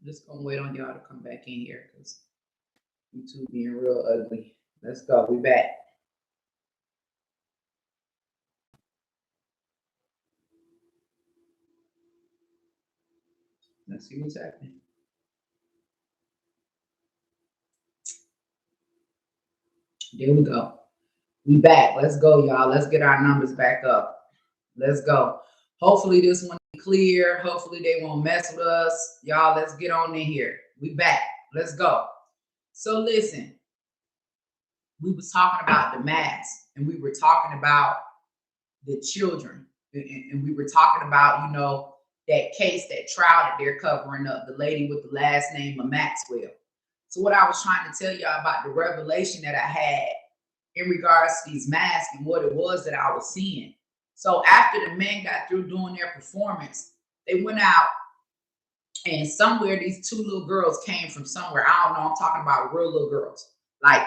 Just gonna wait on y'all to come back in here because you two being real ugly. Let's go. We back. Let's see what's happening. There we go. We back. Let's go, y'all. Let's get our numbers back up. Let's go. Hopefully this one is clear. Hopefully they won't mess with us. Y'all, let's get on in here. We back. Let's go. So listen, we was talking about the mask and we were talking about the children. And we were talking about, that case, that trial that they're covering up, the lady with the last name of Maxwell. So what I was trying to tell y'all about the revelation that I had in regards to these masks and what it was that I was seeing. So after the men got through doing their performance, they went out and somewhere these two little girls came from somewhere. I don't know. I'm talking about real little girls, like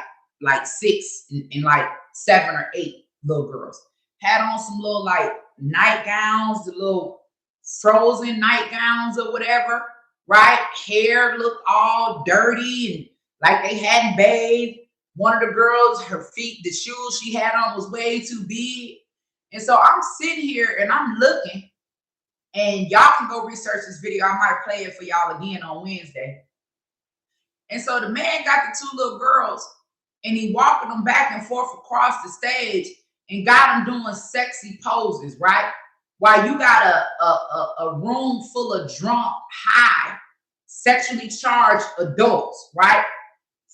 six and like 7 or 8 little girls. Had on some little like nightgowns, the little frozen nightgowns or whatever, right? Hair looked all dirty and like they hadn't bathed. One of the girls, her feet, the shoes she had on was way too big. And so I'm sitting here and I'm looking, and y'all can go research this video. I might play it for y'all again on Wednesday. And so the man got the two little girls and he walking them back and forth across the stage and got them doing sexy poses, right? While you got a room full of drunk, high, sexually charged adults, right?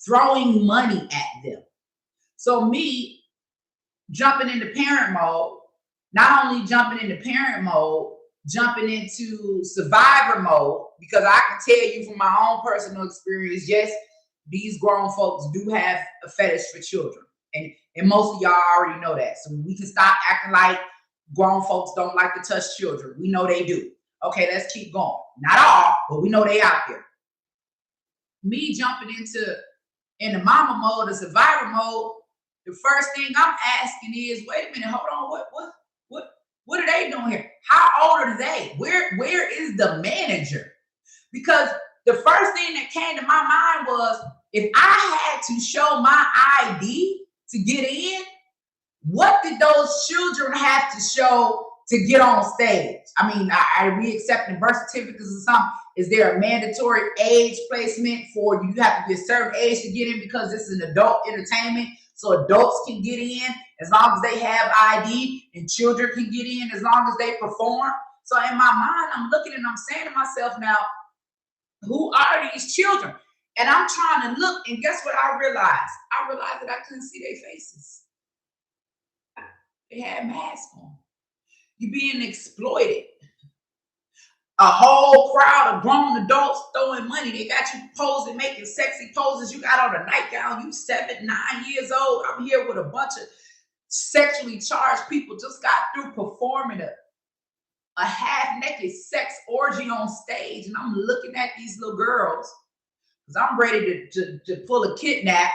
Throwing money at them. So me jumping into parent mode, not only jumping into parent mode, jumping into survivor mode, because I can tell you from my own personal experience, yes, these grown folks do have a fetish for children. And most of y'all already know that. So we can stop acting like grown folks don't like to touch children. We know they do. Okay, let's keep going. Not all, but we know they out there. Me jumping in the mama mode, the survivor mode, the first thing I'm asking is, wait a minute, hold on, what are they doing here? How old are they? Where is the manager? Because the first thing that came to my mind was, if I had to show my ID to get in, what did those children have to show to get on stage? I mean, are we accepting birth certificates or something? Is there a mandatory age placement for you have to be a certain age to get in because this is an adult entertainment? So adults can get in as long as they have ID, and children can get in as long as they perform. So in my mind, I'm looking and I'm saying to myself now, who are these children? And I'm trying to look, and guess what I realized? I realized that I couldn't see their faces. They had masks on. You're being exploited. A whole crowd of grown adults throwing money. They got you posing, making sexy poses. You got on a nightgown. You 7, 9 years old. I'm here with a bunch of sexually charged people. Just got through performing a half-naked sex orgy on stage. And I'm looking at these little girls because I'm ready to pull a kidnap,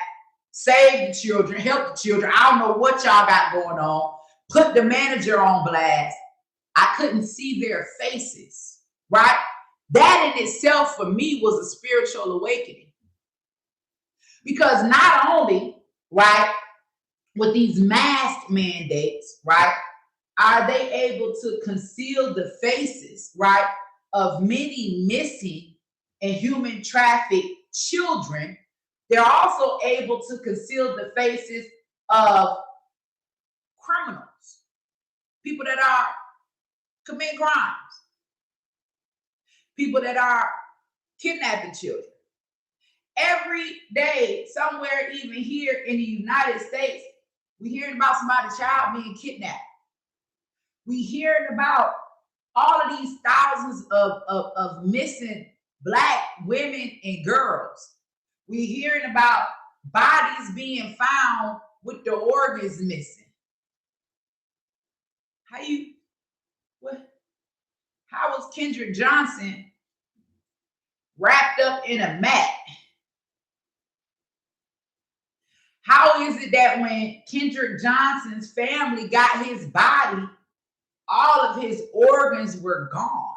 save the children, help the children. I don't know what y'all got going on. Put the manager on blast. I couldn't see their faces. Right? That in itself for me was a spiritual awakening. Because not only, right, with these mask mandates, right, are they able to conceal the faces, right, of many missing and human trafficked children, they're also able to conceal the faces of criminals, people that are committing crimes, people that are kidnapping children. Every day, somewhere, even here in the United States, we're hearing about somebody's child being kidnapped. We're hearing about all of these thousands of missing Black women and girls. We're hearing about bodies being found with the organs missing. How was Kendrick Johnson wrapped up in a mat? How is it that when Kendrick Johnson's family got his body, all of his organs were gone?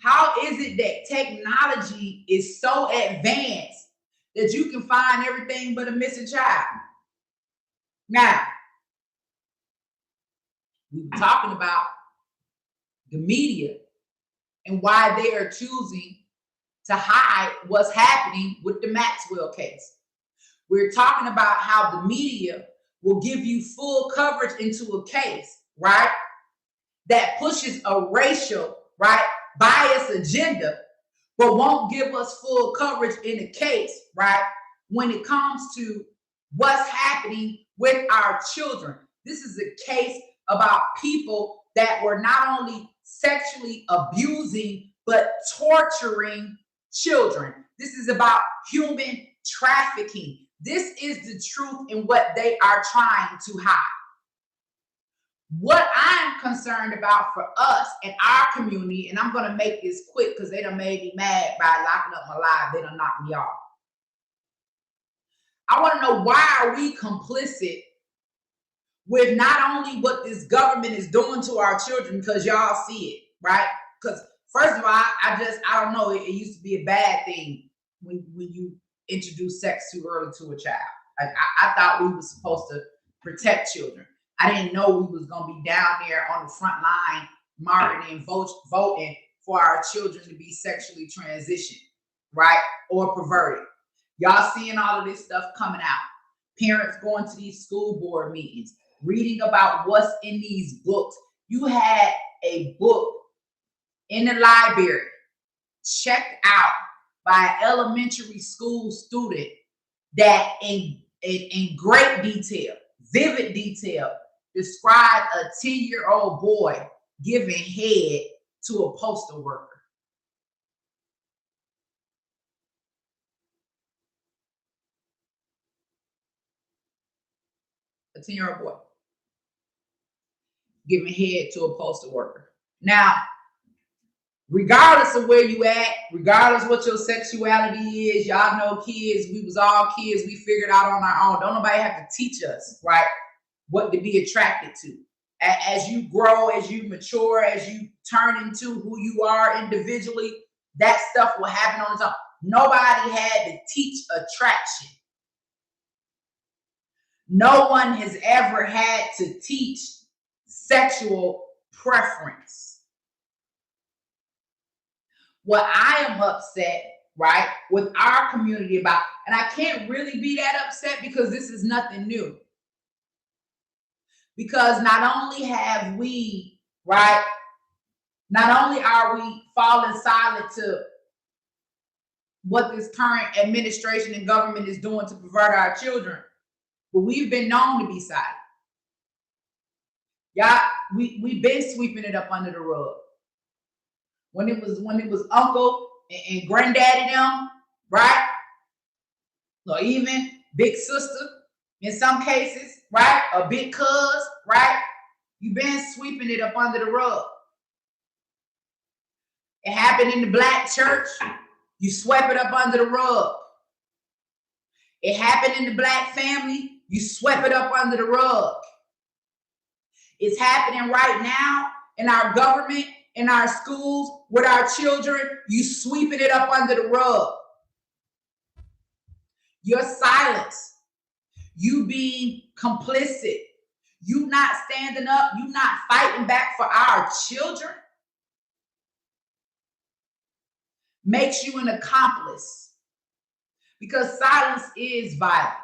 How is it that technology is so advanced that you can find everything but a missing child? Now, we were talking about the media and why they are choosing to hide what's happening with the Maxwell case. We're talking about how the media will give you full coverage into a case, right? That pushes a racial, right, bias agenda, but won't give us full coverage in the case, right? When it comes to what's happening with our children. This is a case about people that were not only sexually abusing, but torturing children. This is about human trafficking. This is the truth in what they are trying to hide. What I'm concerned about for us and our community, and I'm going to make this quick because they done made me mad by locking up my live. They done knocked me off. I want to know, why are we complicit with not only what this government is doing to our children, because y'all see it, right? Because first of all, I don't know. It used to be a bad thing when you introduce sex too early to a child. Like I thought we were supposed to protect children. I didn't know we was gonna be down there on the front line marking and voting for our children to be sexually transitioned, right? Or perverted. Y'all seeing all of this stuff coming out. Parents going to these school board meetings, reading about what's in these books. You had a book in the library checked out by an elementary school student that in great detail, vivid detail, described a 10-year-old boy giving head to a postal worker. A 10-year-old boy giving head to a postal worker. Now, regardless of where you at, regardless what your sexuality is, y'all know kids, we was all kids, we figured out on our own. Don't nobody have to teach us, right, what to be attracted to. As you grow, as you mature, as you turn into who you are individually, that stuff will happen on its own. Nobody had to teach attraction. No one has ever had to teach sexual preference. What I am upset, right, with our community about, and I can't really be that upset because this is nothing new. Because not only have we, right, not only are we falling silent to what this current administration and government is doing to pervert our children, but we've been known to be silent. Y'all, we've been sweeping it up under the rug. When it was uncle and granddaddy them, right? Or even big sister in some cases, right? Or big cuz, right? You've been sweeping it up under the rug. It happened in the black church. You swept it up under the rug. It happened in the black family. You swept it up under the rug. It's happening right now in our government, in our schools, with our children. You sweeping it up under the rug. Your silence, you being complicit, you not standing up, you not fighting back for our children, makes you an accomplice, because silence is violence.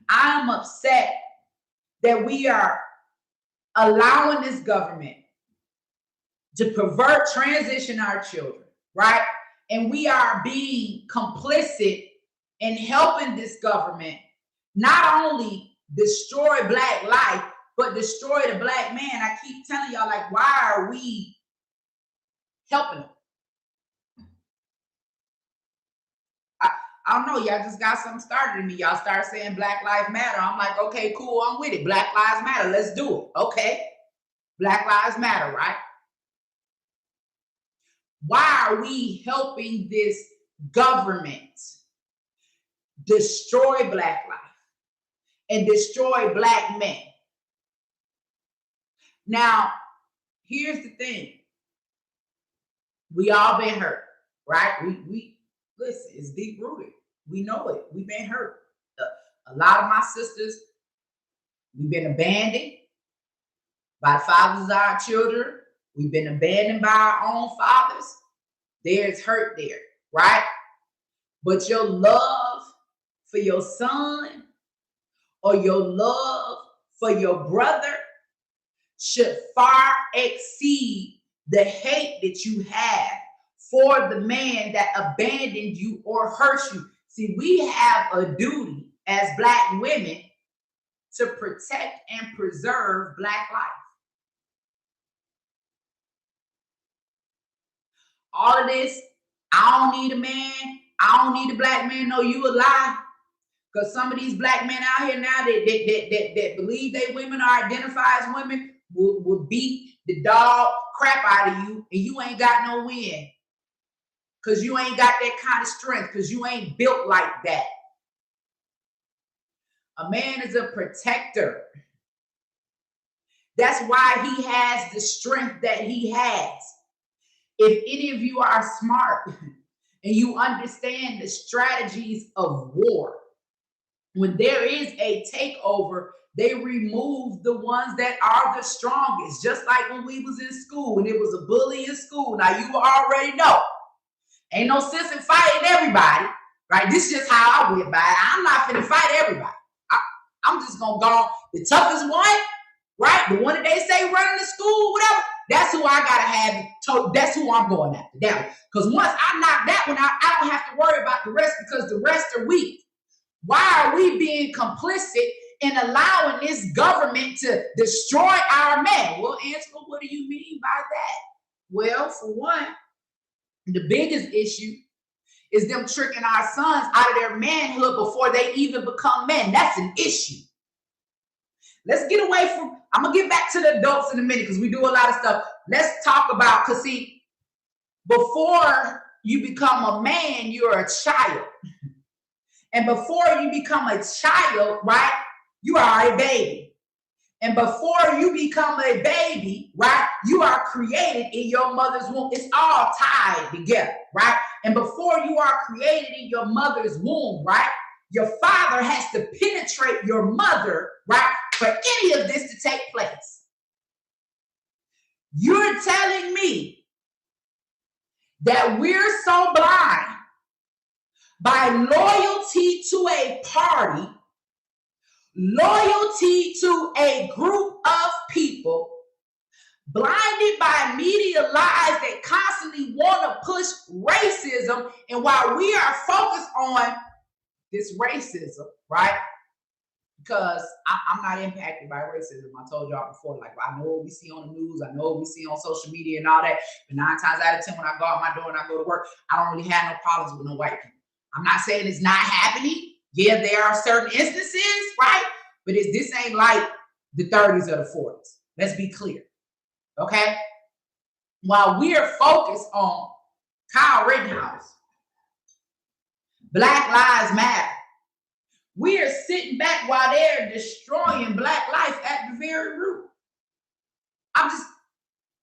I'm upset that we are allowing this government to pervert, transition our children, right? And we are being complicit in helping this government not only destroy black life, but destroy the black man. I keep telling y'all, like, why are we helping them? I don't know. Y'all just got something started in me. Y'all start saying Black Lives Matter. I'm like, okay, cool. I'm with it. Black Lives Matter. Let's do it. Okay. Black Lives Matter, right? Why are we helping this government destroy black life and destroy black men? Now, here's the thing. We all been hurt, right? We listen, it's deep rooted. We know it. We've been hurt. A lot of my sisters, we've been abandoned by the fathers of our children. We've been abandoned by our own fathers. There's hurt there, right? But your love for your son or your love for your brother should far exceed the hate that you have for the man that abandoned you or hurt you. See, we have a duty as Black women to protect and preserve Black life. All of this, I don't need a man, I don't need a Black man. No, you a lie. Because some of these Black men out here now that believe they women or identify as women will beat the dog crap out of you, and you ain't got no win. Because you ain't got that kind of strength, because you ain't built like that. A man is a protector. That's why he has the strength that he has. If any of you are smart and you understand the strategies of war, when there is a takeover, they remove the ones that are the strongest. Just like when we was in school and it was a bully in school. Now you already know. Ain't no sense in fighting everybody, right? This is just how I went by it. I'm not finna fight everybody. I'm just gonna go the toughest one, right? The one that they say running the school, whatever. That's who I gotta have. That's who I'm going after. That one. Because once I knock that one out, I don't have to worry about the rest because the rest are weak. Why are we being complicit in allowing this government to destroy our man? Well, Angela, what do you mean by that? Well, for one, the biggest issue is them tricking our sons out of their manhood before they even become men. That's an issue. Let's get away from, I'm going to get back to the adults in a minute because we do a lot of stuff. Let's talk about, because see, before you become a man, you're a child. And before you become a child, right, you are a baby. And before you become a baby, right, you are created in your mother's womb. It's all tied together, right? And before you are created in your mother's womb, right, your father has to penetrate your mother, right, for any of this to take place. You're telling me that we're so blind by loyalty to a party, loyalty to a group of people, blinded by media lies that constantly want to push racism, and while we are focused on this racism, right? Because I'm not impacted by racism. I told y'all before, like, I know what we see on the news, I know what we see on social media and all that, but 9 times out of 10 when I go out my door and I go to work, I don't really have no problems with no white people. I'm not saying it's not happening. Yeah, there are certain instances, right? But this ain't like the 30s or the 40s. Let's be clear, okay? While we're focused on Kyle Rittenhouse, Black Lives Matter, we are sitting back while they're destroying Black life at the very root. I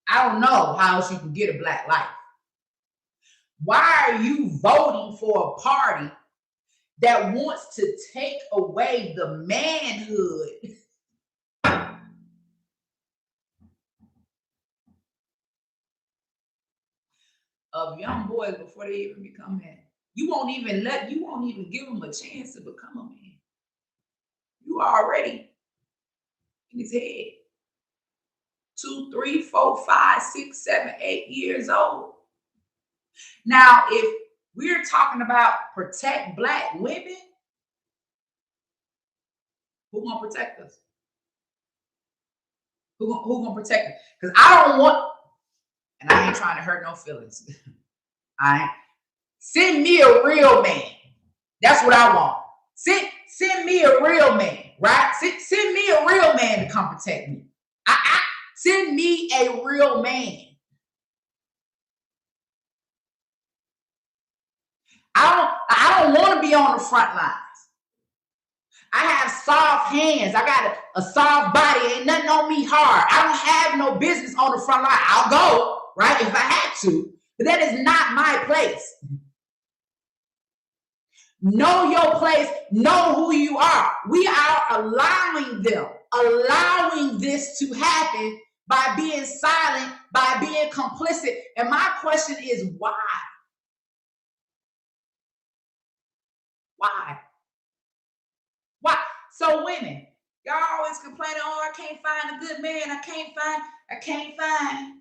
don't know how else you can get a Black life. Why are you voting for a party that wants to take away the manhood of young boys before they even become men? You won't even give them a chance to become a man. You already in his head. 2, 3, 4, 5, 6, 7, 8 years old. Now, if we're talking about protect Black women, who gonna protect us? Who gonna protect us? Because I don't want, and I ain't trying to hurt no feelings. Send me a real man. That's what I want. Send me a real man, right? Send me a real man to come protect me. Send me a real man. I don't want to be on the front lines. I have soft hands. I got a soft body. Ain't nothing on me hard. I don't have no business on the front line. I'll go, right, if I had to. But that is not my place. Know your place. Know who you are. We are allowing this to happen by being silent, by being complicit. And my question is, why? Why? Why? So women, y'all always complaining, oh, I can't find a good man. I can't find.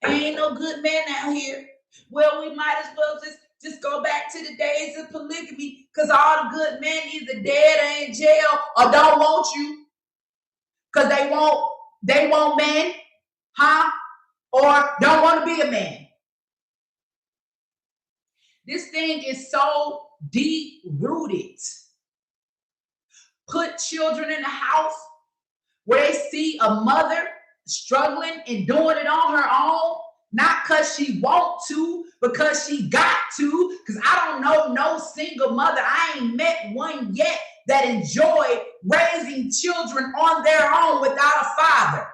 Ain't no good man out here. Well, we might as well just go back to the days of polygamy, because all the good men either dead or in jail or don't want you because they want men, huh? Or don't want to be a man. This thing is so deep rooted. Put children in the house where they see a mother struggling and doing it on her own, not because she want to, because she got to. Because I don't know no single mother, I ain't met one yet, that enjoy raising children on their own without a father.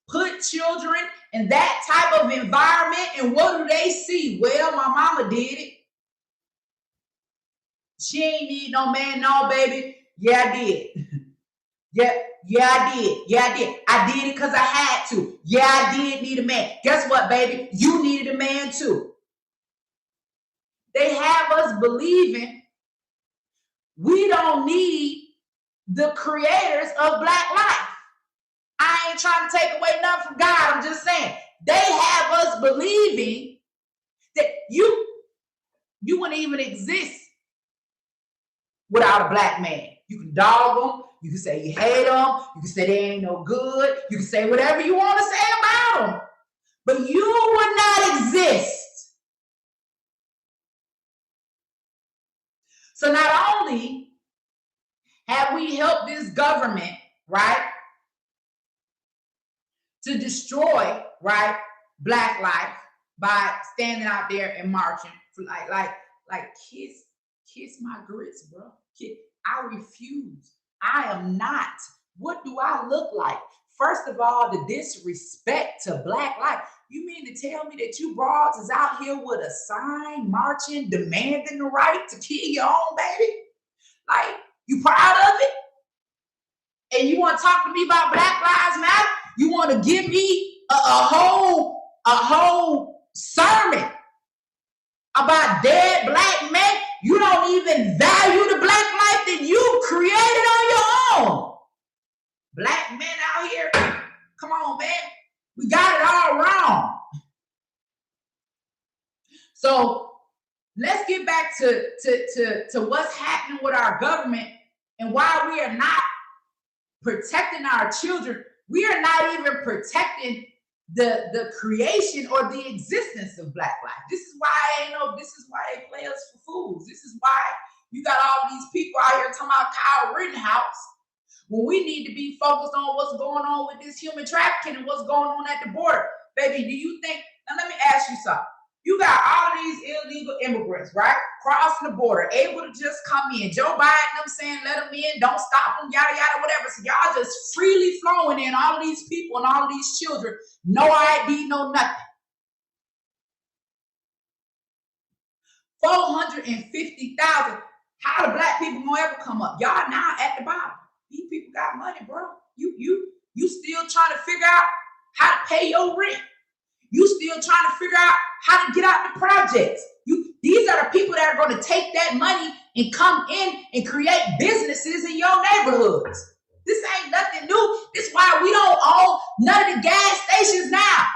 Put children in that type of environment, and what do they see? Well, my mama did it. She ain't need no man, no, baby. Yeah, I did. Yeah, I did. Yeah, I did. I did it because I had to. Yeah, I did need a man. Guess what, baby? You needed a man too. They have us believing we don't need the creators of Black life. I ain't trying to take away nothing from God. I'm just saying they have us believing that you wouldn't even exist without a Black man. You can dog them. You can say you hate them. You can say they ain't no good. You can say whatever you want to say about them. But you would not exist. So not only have we helped this government, right, to destroy, right, Black life by standing out there and marching for like kiss my grits, bro. I refuse. I am not. What do I look like? First of all, the disrespect to Black life. You mean to tell me that you broads is out here with a sign marching, demanding the right to kill your own baby? Like, you proud of it? And you want to talk to me about Black Lives Matter? You want to give me a whole sermon about dead Black men? You don't even value the Black life that you created on your own. Black men out here, come on, man. We got it all wrong. So let's get back to what's happening with our government and why we are not protecting our children. We are not even protecting the creation or the existence of Black life. This is why they play us for fools. This is why you got all these people out here talking about Kyle Rittenhouse when we need to be focused on what's going on with this human trafficking and what's going on at the border. Baby, do you think, now let me ask you something. You got all these illegal immigrants, right? Crossing the border, able to just come in. Joe Biden, them saying, let them in, don't stop them, yada, yada, whatever. So y'all just freely flowing in, all of these people and all of these children. No ID, no nothing. 450,000. How the Black people gonna ever come up? Y'all now at the bottom. These people got money, bro. You still trying to figure out how to pay your rent. You still trying to figure out how to get out the projects. These are the people that are going to take that money and come in and create businesses in your neighborhoods. This ain't nothing new. This is why we don't own none of the gas stations now.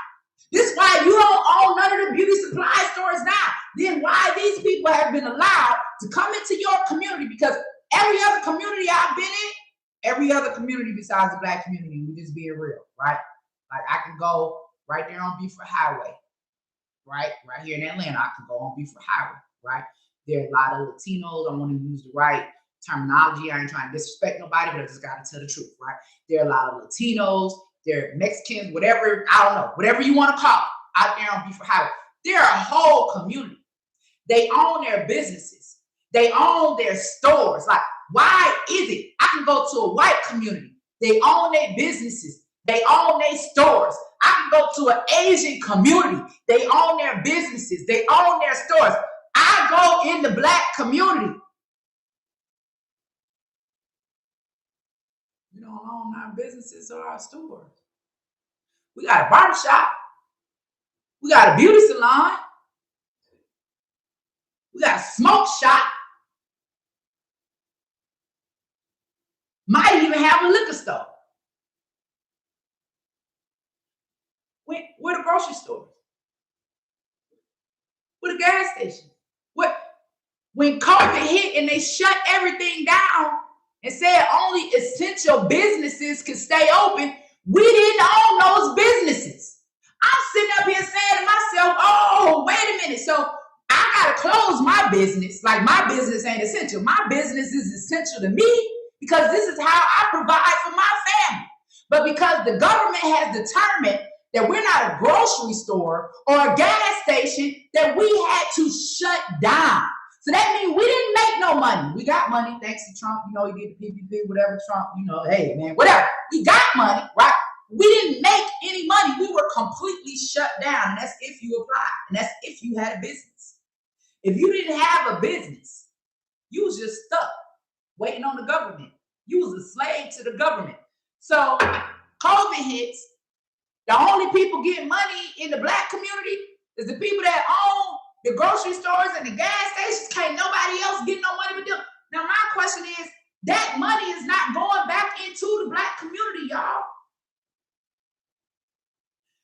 This is why you don't own none of the beauty supply stores now. Then why these people have been allowed to come into your community? Because every other community I've been in, every other community besides the Black community, we just being real, right? Like I can go right there on Beaufort Highway, right here in Atlanta. I can go on Beaufort Highway, right? There are a lot of Latinos. I want to use the right terminology. I ain't trying to disrespect nobody, but I just got to tell the truth, right? There are a lot of Latinos. There are Mexicans, whatever, I don't know, whatever you want to call it, out there on Beaufort Highway. They're a whole community. They own their businesses. They own their stores. Like, why is it I can go to a white community? They own their businesses. They own their stores. I can go to an Asian community. They own their businesses. They own their stores. I go in the Black community. We don't own our businesses or our stores. We got a barbershop. We got a beauty salon. We got a smoke shop. Might even have a liquor store. Where the grocery stores? Where the gas station? When COVID hit and they shut everything down and said only essential businesses can stay open, we didn't own those businesses. I'm sitting up here saying to myself, oh, wait a minute. So I got to close my business. Like my business ain't essential. My business is essential to me because this is how I provide for my family. But because the government has determined that we're not a grocery store or a gas station, that we had to shut down. So that means we didn't make no money. We got money thanks to Trump. You know, you get the PPP, whatever Trump, you know, hey, man, whatever. We got money, right? We didn't make any money. We were completely shut down. And that's if you applied. And that's if you had a business. If you didn't have a business, you was just stuck waiting on the government. You was a slave to the government. So COVID hits. The only people getting money in the Black community is the people that own the grocery stores and the gas stations. Can't nobody else get no money but them. Now, my question is, that money is not going back into the Black community, y'all.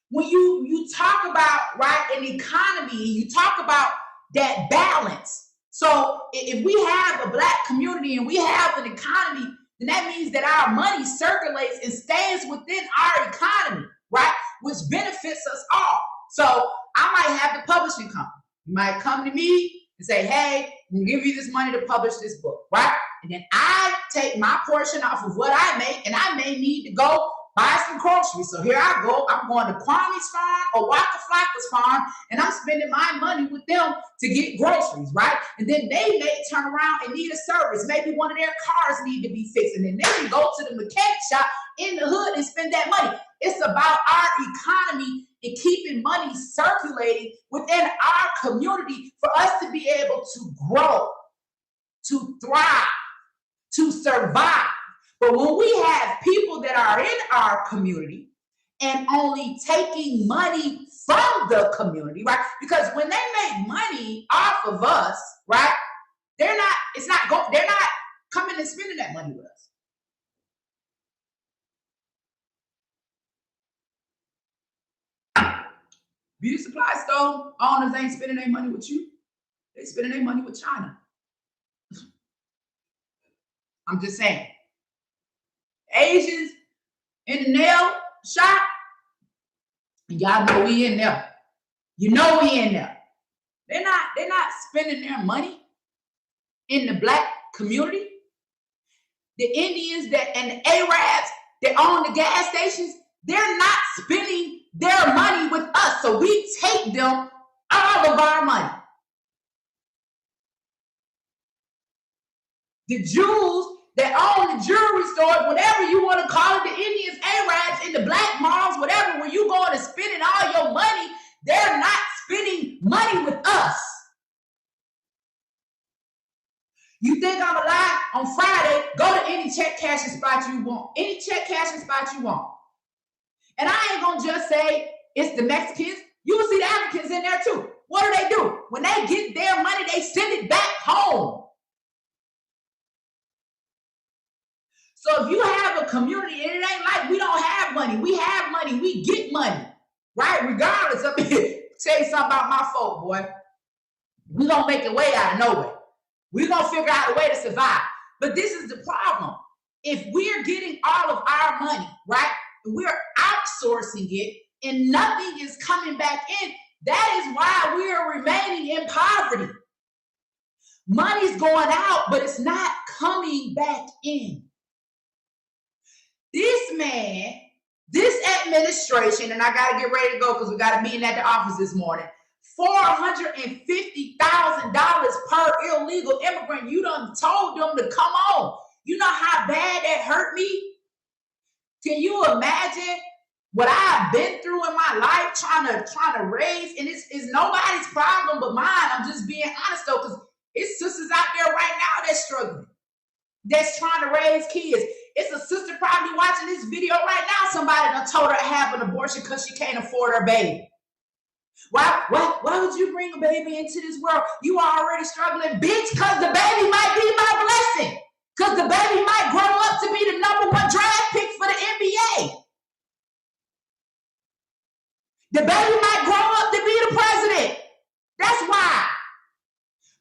When you talk about, right, an economy, you talk about that balance. So if we have a Black community and we have an economy, then that means that our money circulates and stays within our economy, right? Which benefits us all. So I might have the publishing company. You might come to me and say, hey, we'll give you this money to publish this book, right? And then I take my portion off of what I make, and I may need to go buy some groceries. So here I go. I'm going to Kwame's farm or Waka Flocka's farm, and I'm spending my money with them to get groceries, right? And then they may turn around and need a service. Maybe one of their cars need to be fixed, and then they can go to the mechanic shop in the hood and spend that money. It's about our economy and keeping money circulating within our community for us to be able to grow, to thrive, to survive. But when we have people that are in our community and only taking money from the community, right? Because when they make money off of us, right? They're not coming and spending that money with us. Beauty supply store owners ain't spending their money with you. They spending their money with China. I'm just saying. Asians in the nail shop, y'all know we in there. You know we in there. They're not spending their money in the Black community. The Indians and the Arabs that own the gas stations, they're not spending their money with us. So we take them all of our money. The Jews that own the jewelry stores, whatever you want to call it, the Indians, Arabs, in the Black malls, whatever, when you going to spending all your money, they're not spending money with us. You think I'm a lie? On Friday, go to any check cashing spot you want. Any check cashing spot you want. And I ain't going to just say it's the Mexicans. You will see the Africans in there too. What do? When they get their money, they send it back home. So if you have a community, and it ain't like we don't have money. We have money. We get money, right? Regardless of it. Tell you something about my folk, boy. We're going to make a way out of nowhere. We're going to figure out a way to survive. But this is the problem. If we're getting all of our money, right, and we're outsourcing it, and nothing is coming back in, that is why we are remaining in poverty. Money's going out, but it's not coming back in. This man, this administration, and I got to get ready to go because we got a meeting at the office this morning, $450,000 per illegal immigrant. You done told them to come on. You know how bad that hurt me? Can you imagine what I've been through in my life trying to raise, and it's nobody's problem but mine. I'm just being honest though, because it's sisters out there right now that's struggling, that's trying to raise kids. It's a sister probably watching this video right now. Somebody done told her to have an abortion because she can't afford her baby. Why would you bring a baby into this world? You are already struggling, bitch, because the baby might be my blessing. Because the baby might grow up to be the #1 draft pick for the NBA. The baby might grow up to be the president. That's why.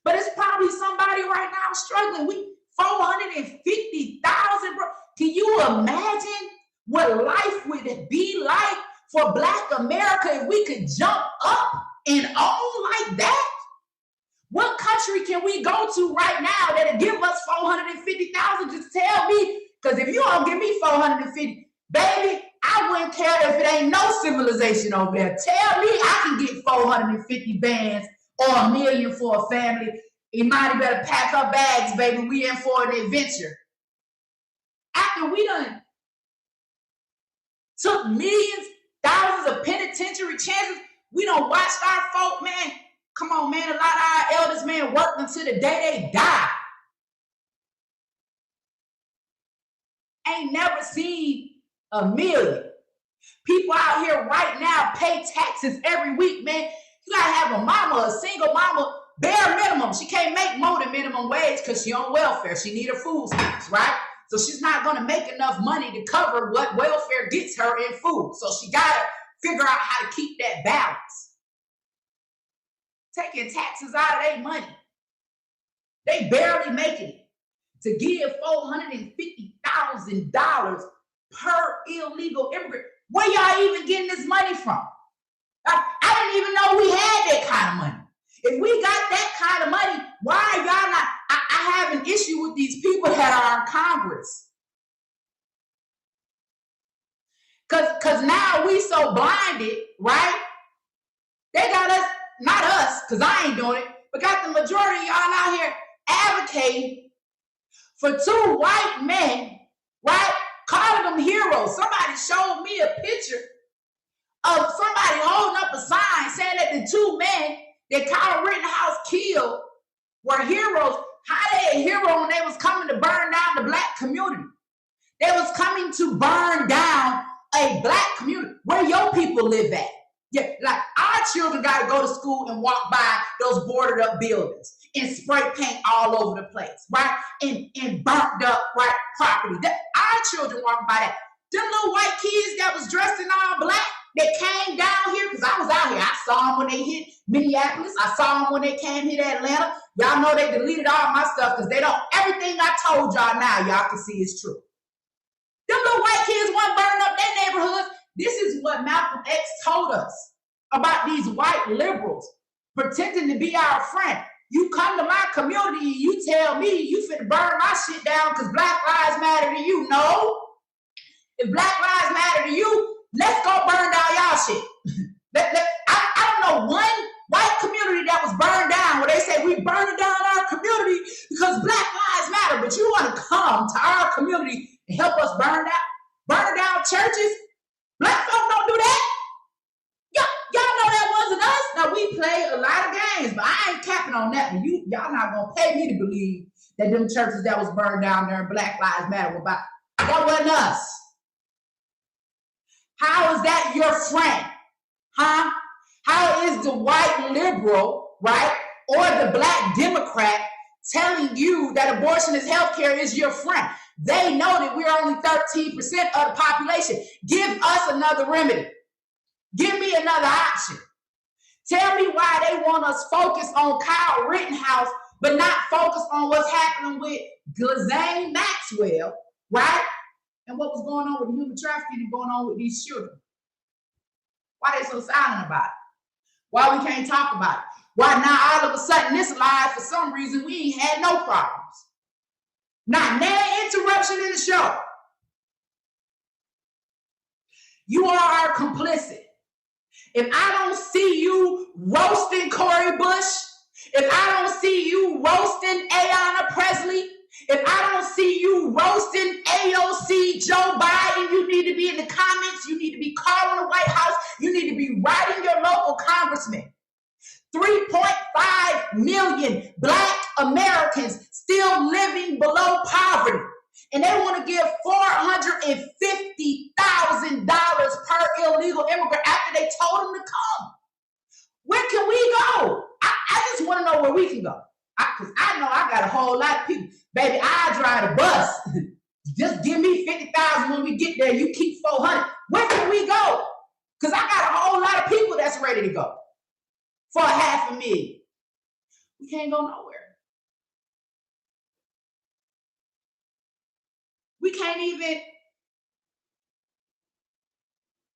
But it's probably somebody right now struggling. We 450,000, bro. Can you imagine what life would be like for Black America if we could jump up and own like that? What country can we go to right now that'll give us 450,000? Just tell me, because if you don't give me 450, baby, I wouldn't care if it ain't no civilization over there. Tell me I can get 450 bands or $1 million for a family. Imani better pack her bags, baby. We in for an adventure. After we done took millions, thousands of penitentiary chances, we done watched our folk, man. Come on, man. A lot of our elders, man, worked until the day they died. Ain't never seen $1 million. People out here right now pay taxes every week, man. You gotta have a mama, a single mama, bare minimum. She can't make more than minimum wage because she on welfare. She need her food stamps, right? So she's not gonna make enough money to cover what welfare gets her in food. So she gotta figure out how to keep that balance. Taking taxes out of their money. They barely making it. To give $450,000 per illegal immigrant. Where y'all even getting this money from? I didn't even know we had that kind of money. If we got that kind of money, why are y'all not? I have an issue with these people that are in Congress. Because now we so blinded, right? They got us, not us, because I ain't doing it, but got the majority of y'all out here advocating for 2 white men, right? Calling them heroes. Somebody showed me a picture of somebody holding up a sign saying that the 2 men that Kyle Rittenhouse killed were heroes. How they a hero when they was coming to burn down the Black community? They was coming to burn down a Black community where your people live at. Yeah, like our children got to go to school and walk by those boarded up buildings and spray paint all over the place, right? And burnt up, right, property. Our children walk by that. Them little white kids that was dressed in all Black that came down here, because I was out here. I saw them when they hit Minneapolis. I saw them when they came here to Atlanta. Y'all know they deleted all my stuff because they don't, everything I told y'all now, y'all can see is true. Them little white kids want to burn up their neighborhoods. This is what Malcolm X told us about these white liberals pretending to be our friend. You come to my community, you tell me you finna burn my shit down because Black lives matter to you. No. If Black lives matter to you, let's go burn down y'all shit. I don't know one white community that was burned down where they say we burning down our community because Black lives matter, but you want to come to our community and help us burn down churches? Black folk don't do that. Y'all know that wasn't us. Now we play a lot of games, but I ain't capping on that. But y'all not gonna pay me to believe that them churches that was burned down there and Black Lives Matter were about. That wasn't us. How is that your friend? Huh? How is the white liberal, right, or the Black Democrat telling you that abortion is healthcare is your friend? They know that we're only 13% of the population. Give us another remedy. Give me another option. Tell me why they want us focused on Kyle Rittenhouse, but not focused on what's happening with Ghislaine Maxwell, right? And what was going on with human trafficking and going on with these children. Why they so silent about it? Why we can't talk about it? Why now all of a sudden this live, for some reason, we ain't had no problems. Not no interruption in the show. You are complicit. If I don't see you roasting Cori Bush, if I don't see you roasting Ayanna Presley, If I don't see you roasting AOC, Joe Biden, you need to be in the comments. You need to be calling the White House. You need to be writing your local congressman. 3.5 million Black Americans still living below poverty. And they want to give $450,000 per illegal immigrant after they told them to come. Where can we go? I just want to know where we can go. Because I know I got a whole lot of people. Baby, I drive the bus. Just give me 50,000 when we get there. You keep 400. Where can we go? Because I got a whole lot of people that's ready to go for $500,000. We can't go nowhere. We can't even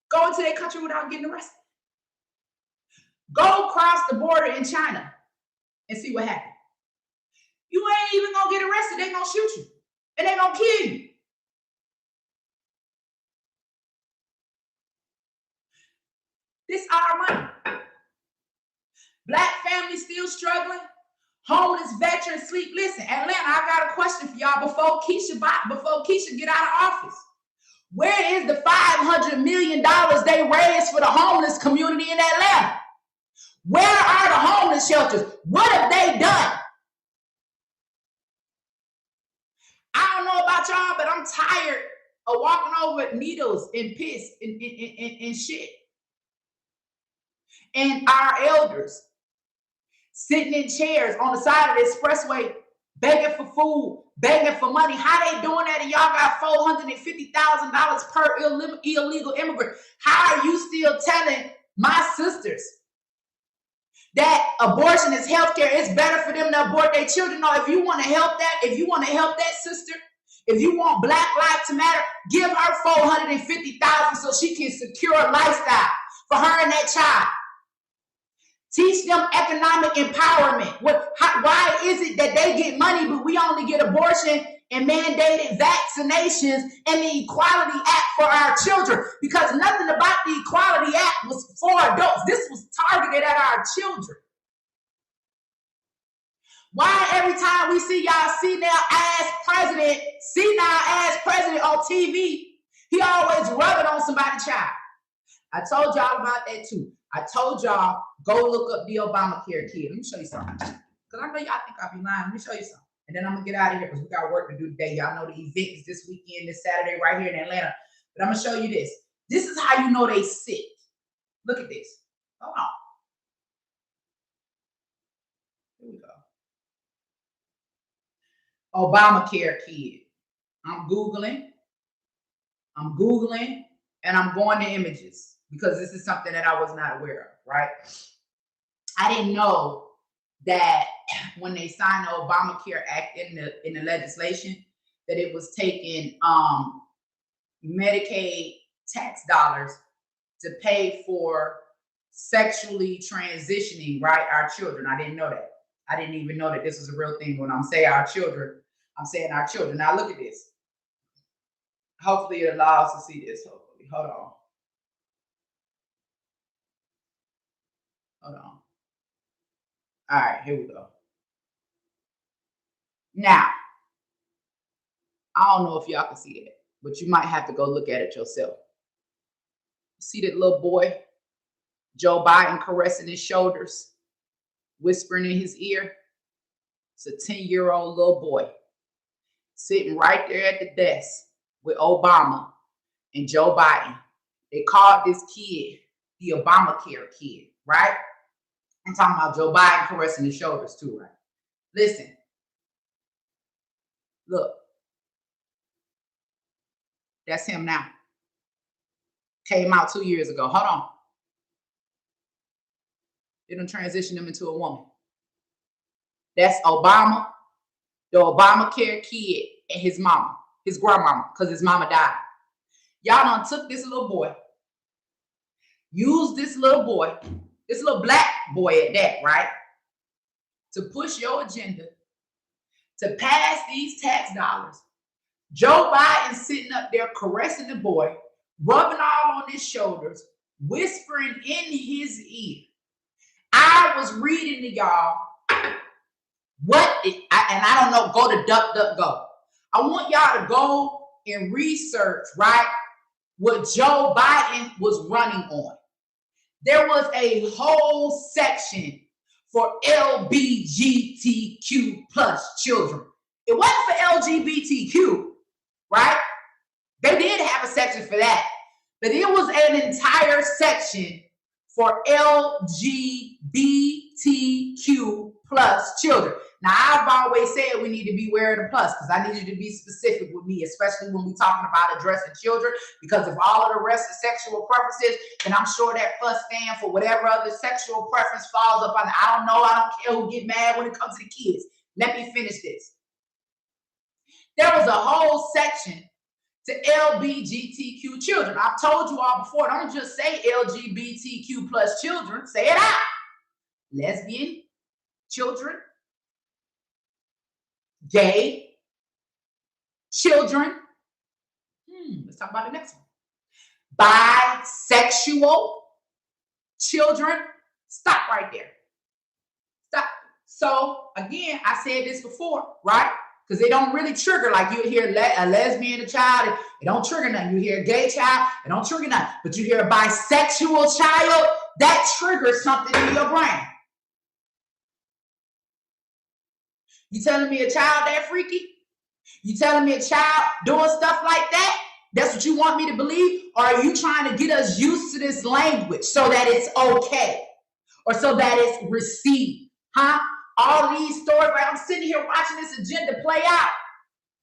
go into their country without getting arrested. Go across the border in China and see what happens. You ain't even gonna get arrested. They're gonna shoot you and they're gonna kill you. This our money. Black families still struggling. Homeless veterans sleep. Listen, Atlanta, I got a question for y'all before Keisha get out of office. Where is the $500 million they raised for the homeless community in Atlanta? Where are the homeless shelters? What have they done? I don't know about y'all, but I'm tired of walking over needles and piss and shit. And our elders sitting in chairs on the side of the expressway, begging for food, begging for money. How they doing that? And y'all got $450,000 per illegal immigrant. How are you still telling my sisters that abortion is healthcare? It's better for them to abort their children. No, if you want to help that, sister, if you want Black lives to matter, give her $450,000 so she can secure a lifestyle for her and that child. Teach them economic empowerment. Why is it that they get money, but we only get abortion and mandated vaccinations and the Equality Act for our children? Because nothing about the Equality Act was for adults. This was targeted at our children. Why every time we see y'all senile ass president on TV, he always rubbing on somebody's child? I told y'all about that too. I told y'all, go look up the Obamacare kid. Let me show you something. Because I know y'all think I'll be lying. Let me show you something. And then I'm going to get out of here because we got work to do today. Y'all know the event is this weekend, this Saturday, right here in Atlanta. But I'm going to show you this. This is how you know they sick. Look at this. Hold on. Here we go. Obamacare kid. I'm Googling, and I'm going to images because this is something that I was not aware of, right? I didn't know that when they signed the Obamacare Act in the legislation, that it was taking Medicaid tax dollars to pay for sexually transitioning, right, our children. I didn't know that. I didn't even know that this was a real thing. When I'm saying our children, I'm saying our children. Now look at this. Hopefully it allows us to see this. Hopefully. Hold on. All right, here we go. Now, I don't know if y'all can see that, but you might have to go look at it yourself. See that little boy, Joe Biden, caressing his shoulders, whispering in his ear? It's a 10-year-old little boy sitting right there at the desk with Obama and Joe Biden. They called this kid the Obamacare kid, right? I'm talking about Joe Biden caressing his shoulders too, right? Listen. Look. That's him now. Came out 2 years ago. Hold on. They done transitioned him into a woman. That's Obama, the Obamacare kid, and his mama, his grandmama, because his mama died. Y'all done took this little boy, used this little boy, this little Black boy at that, right? To push your agenda, to pass these tax dollars. Joe Biden sitting up there caressing the boy, rubbing all on his shoulders, whispering in his ear. I was reading to y'all I don't know, go to DuckDuckGo. I want y'all to go and research, right, what Joe Biden was running on. There was a whole section for LGBTQ plus children. It wasn't for LGBTQ, right? They did have a section for that, but it was an entire section for LGBTQ plus children. Now, I've always said we need to be aware of the plus, because I need you to be specific with me, especially when we're talking about addressing children, because if all of the rest is sexual preferences, then I'm sure that plus stand for whatever other sexual preference falls up on. I don't know. I don't care who get mad when it comes to the kids. Let me finish this. There was a whole section to LGBTQ children. I've told you all before, don't just say LGBTQ plus children, say it out. Lesbian children, gay children. Let's talk about the next one. Bisexual children. Stop right there. Stop. So again, I said this before, right? Because they don't really trigger, like you hear a lesbian a child, it don't trigger nothing. You hear a gay child, it don't trigger nothing. But you hear a bisexual child, that triggers something in your brain. You telling me a child that freaky? You telling me a child doing stuff like that? That's what you want me to believe? Or are you trying to get us used to this language so that it's okay? Or so that it's received? Huh? All these stories, like I'm sitting here watching this agenda play out,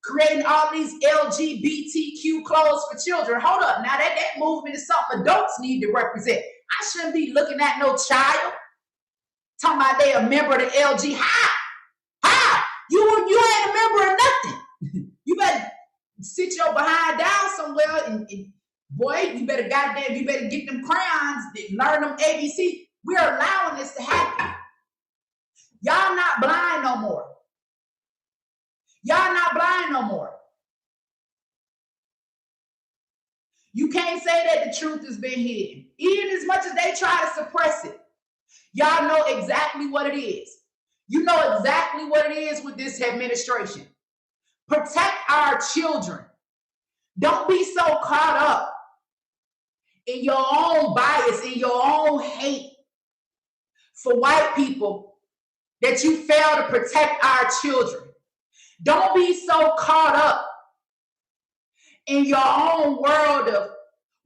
creating all these LGBTQ clothes for children. Hold up. Now that movement is something adults need to represent. I shouldn't be looking at no child talking about they a member of the LG. How? You ain't a member of nothing. You better sit your behind down somewhere and boy, you better get them crayons, learn them ABC. We're allowing this to happen. Y'all not blind no more. Y'all not blind no more. You can't say that the truth has been hidden. Even as much as they try to suppress it. Y'all know exactly what it is. You know exactly what it is with this administration. Protect our children. Don't be so caught up in your own bias, in your own hate for white people that you fail to protect our children. Don't be so caught up in your own world of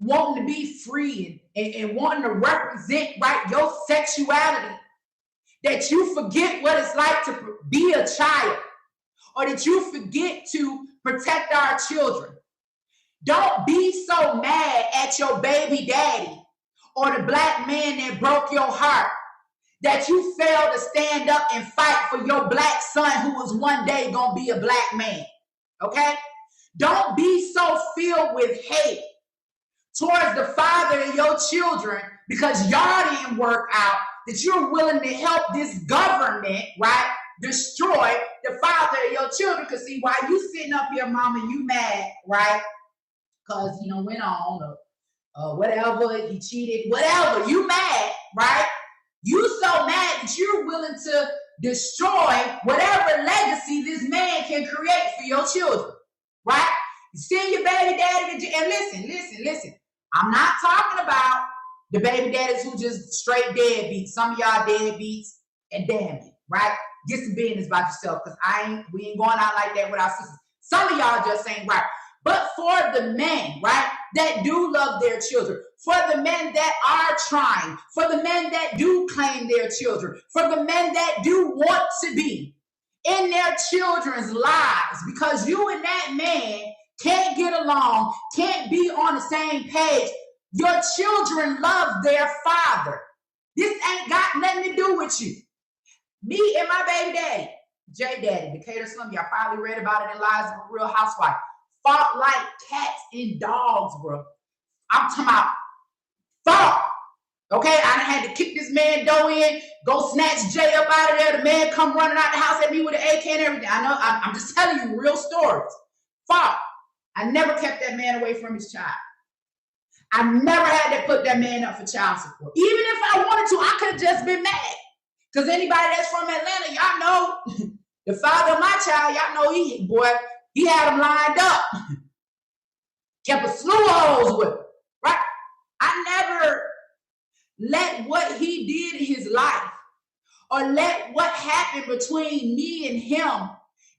wanting to be free and wanting to represent, right, your sexuality, that you forget what it's like to be a child, or that you forget to protect our children. Don't be so mad at your baby daddy or the black man that broke your heart that you fail to stand up and fight for your black son who was one day going to be a black man, okay? Don't be so filled with hate towards the father of your children because y'all didn't work out that you're willing to help this government, right, destroy the father of your children. Because see, while you sitting up here, mama, you mad, right? Because, went on or whatever, he cheated, whatever, you mad, right? You so mad that you're willing to destroy whatever legacy this man can create for your children, right? You send your baby daddy to jail. And listen. I'm not talking about the baby daddies who just straight deadbeats. Some of y'all deadbeats and damn it, right? Get some business about yourself, because we ain't going out like that with our sisters. Some of y'all just ain't right. But for the men, right, that do love their children, for the men that are trying, for the men that do claim their children, for the men that do want to be in their children's lives, because you and that man can't get along, can't be on the same page. Your children love their father. This ain't got nothing to do with you. Me and my baby daddy, J Daddy, Decatur Slim, y'all probably read about it in Lives of a Real Housewife. Fought like cats and dogs, bro. I'm talking about fought. Okay, I done had to kick this man door in, go snatch Jay up out of there. The man come running out the house at me with an AK and everything. I know, I'm just telling you real stories. Fought. I never kept that man away from his child. I never had to put that man up for child support. Even if I wanted to, I could have just been mad. Because anybody that's from Atlanta, y'all know The father of my child, y'all know he had him lined up. Kept a slew of hoes with him, right? I never let what he did in his life or let what happened between me and him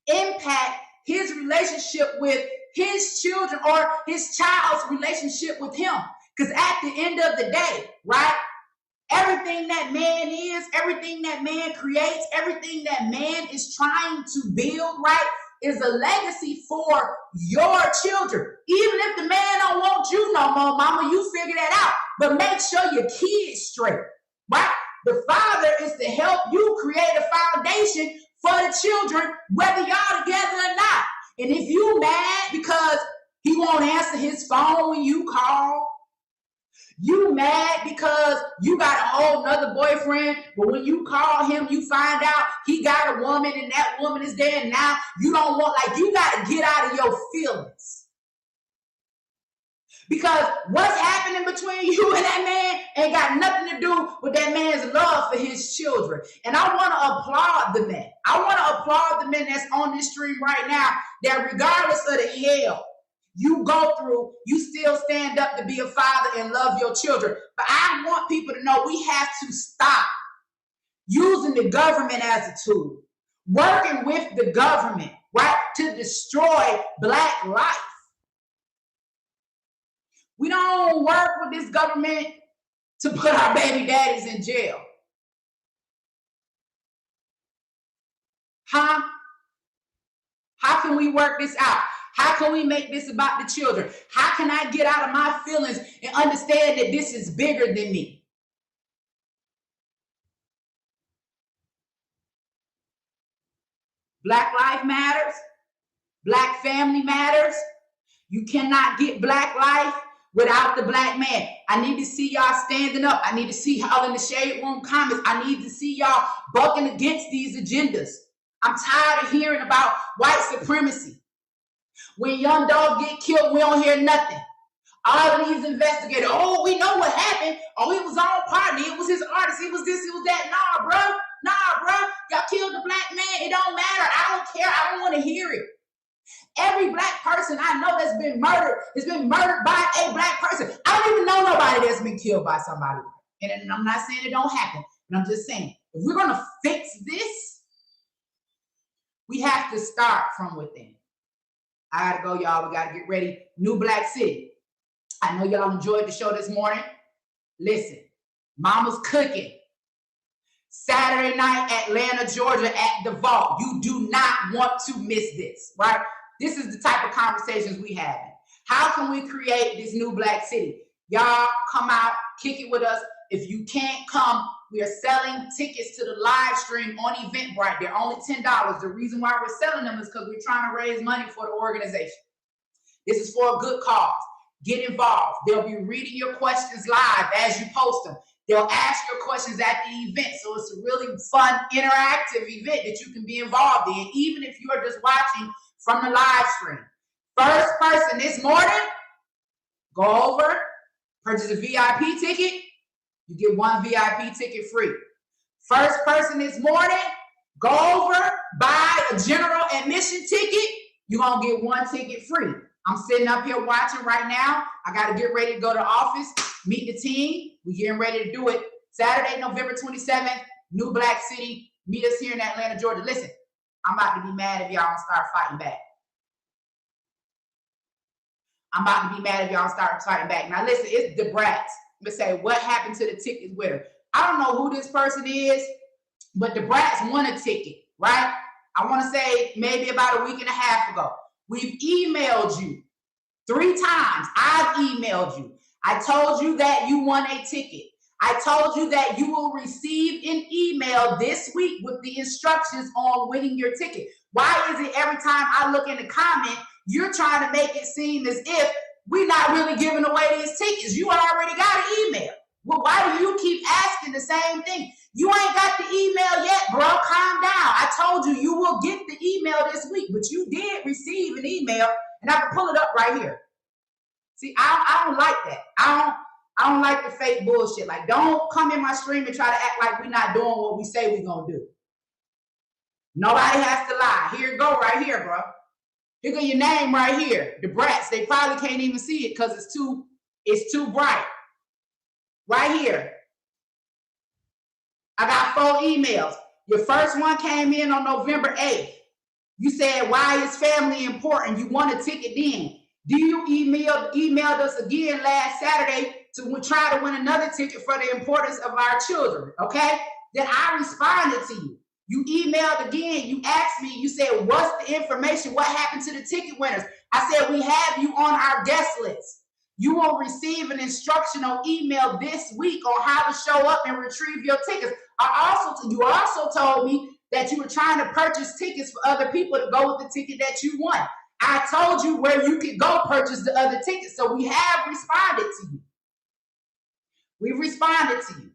impact his relationship with his children or his child's relationship with him. Because at the end of the day, right, everything that man is, everything that man creates, everything that man is trying to build, right, is a legacy for your children. Even if the man don't want you no more, mama, you figure that out. But make sure your kids straight, right? The father is to help you create a foundation for the children, whether y'all together or not. And if you mad because he won't answer his phone when you call, you mad because you got a whole nother boyfriend, but when you call him, you find out he got a woman and that woman is there, and now you don't want, like, you got to get out of your feelings. Because what's happening between you and that man ain't got nothing to do with that man's love for his children. And I want to applaud the men. I want to applaud the men that's on this stream right now, that regardless of the hell you go through, you still stand up to be a father and love your children. But I want people to know we have to stop using the government as a tool, working with the government, right, to destroy Black life. We don't work with this government to put our baby daddies in jail. Huh? How can we work this out? How can we make this about the children? How can I get out of my feelings and understand that this is bigger than me? Black life matters. Black family matters. You cannot get Black life without the Black man. I need to see y'all standing up. I need to see y'all in the shade room comments. I need to see y'all bucking against these agendas. I'm tired of hearing about white supremacy. When young dogs get killed, we don't hear nothing. All of these investigators, oh, we know what happened. Oh, it was our partner. It was his artist. It was this, it was that. Nah, bro. Y'all killed the Black man. It don't matter. I don't care. I don't want to hear it. Every Black person I know that's been murdered has been murdered by a Black person. I don't even know nobody that's been killed by somebody. And I'm not saying it don't happen, but I'm just saying, if we're going to fix this, we have to start from within. I gotta go, y'all. We gotta get ready. New Black City. I know y'all enjoyed the show this morning. Listen, Mama's cooking. Saturday night, Atlanta, Georgia, at the Vault. You do not want to miss this, right? This is the type of conversations we have. How can we create this new Black City? Y'all come out, kick it with us. If you can't come, we are selling tickets to the live stream on Eventbrite. They're only $10. The reason why we're selling them is because we're trying to raise money for the organization. This is for a good cause. Get involved. They'll be reading your questions live as you post them. They'll ask your questions at the event. So it's a really fun, interactive event that you can be involved in, even if you're just watching from the live stream. First person this morning, go over, purchase a VIP ticket. You get one VIP ticket free. First person this morning, go over, buy a general admission ticket. You're going to get one ticket free. I'm sitting up here watching right now. I got to get ready to go to the office, meet the team. We're getting ready to do it. Saturday, November 27th, New Black City. Meet us here in Atlanta, Georgia. Listen, I'm about to be mad if y'all don't start fighting back. I'm about to be mad if y'all start fighting back. Now, listen, it's the brats. I'm going to say, what happened to the ticket winner? I don't know who this person is, but the brats won a ticket, right? I want to say maybe about a week and a half ago. We've emailed you 3 times. I've emailed you. I told you that you won a ticket. I told you that you will receive an email this week with the instructions on winning your ticket. Why is it every time I look in the comment, you're trying to make it seem as if we're not really giving away these tickets? You already got an email. Well, why do you keep asking the same thing? You ain't got the email yet, bro. Calm down. I told you you will get the email this week, but you did receive an email, and I can pull it up right here. See, I don't like that. I don't like the fake bullshit. Like, don't come in my stream and try to act like we're not doing what we say we're gonna do. Nobody has to lie. Here you go right here, bro. Here go your name right here. The brats, they probably can't even see it because it's too bright. Right here. I got 4 emails. Your first one came in on November 8th. You said, why is family important? You want a ticket then. Do you emailed us again last Saturday to try to win another ticket for the importance of our children, okay? Then I responded to you. You emailed again. You asked me, you said, what's the information? What happened to the ticket winners? I said, we have you on our guest list. You will receive an instructional email this week on how to show up and retrieve your tickets. You also told me that you were trying to purchase tickets for other people to go with the ticket that you want. I told you where you could go purchase the other tickets. So we have responded to you. We responded to you.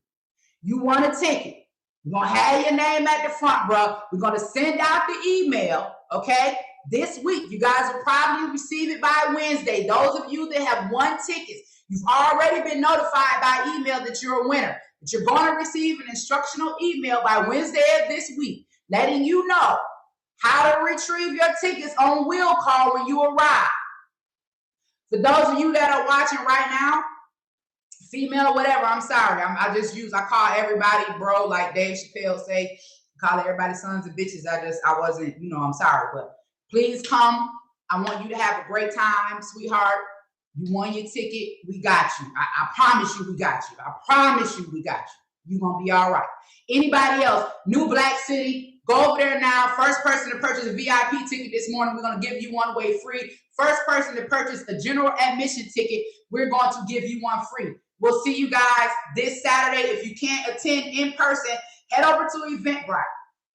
You want a ticket. We're going to have your name at the front, bro. We're going to send out the email, okay? This week, you guys will probably receive it by Wednesday. Those of you that have won tickets, you've already been notified by email that you're a winner. But you're going to receive an instructional email by Wednesday of this week, letting you know how to retrieve your tickets on will call when you arrive. For those of you that are watching right now, female or whatever, I'm sorry. I call everybody bro, like Dave Chappelle say, call everybody sons and bitches. I wasn't, I'm sorry. But please come. I want you to have a great time, sweetheart. You won your ticket. We got you. I promise you we got you. I promise you we got you. You're going to be all right. Anybody else? New Black City. Go over there now. First person to purchase a VIP ticket this morning, we're going to give you one way free. First person to purchase a general admission ticket, we're going to give you one free. We'll see you guys this Saturday. If you can't attend in person, head over to Eventbrite.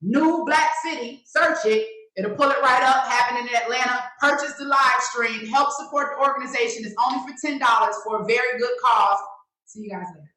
New Black City. Search it. It'll pull it right up, happening in Atlanta. Purchase the live stream. Help support the organization. It's only for $10 for a very good cause. See you guys later.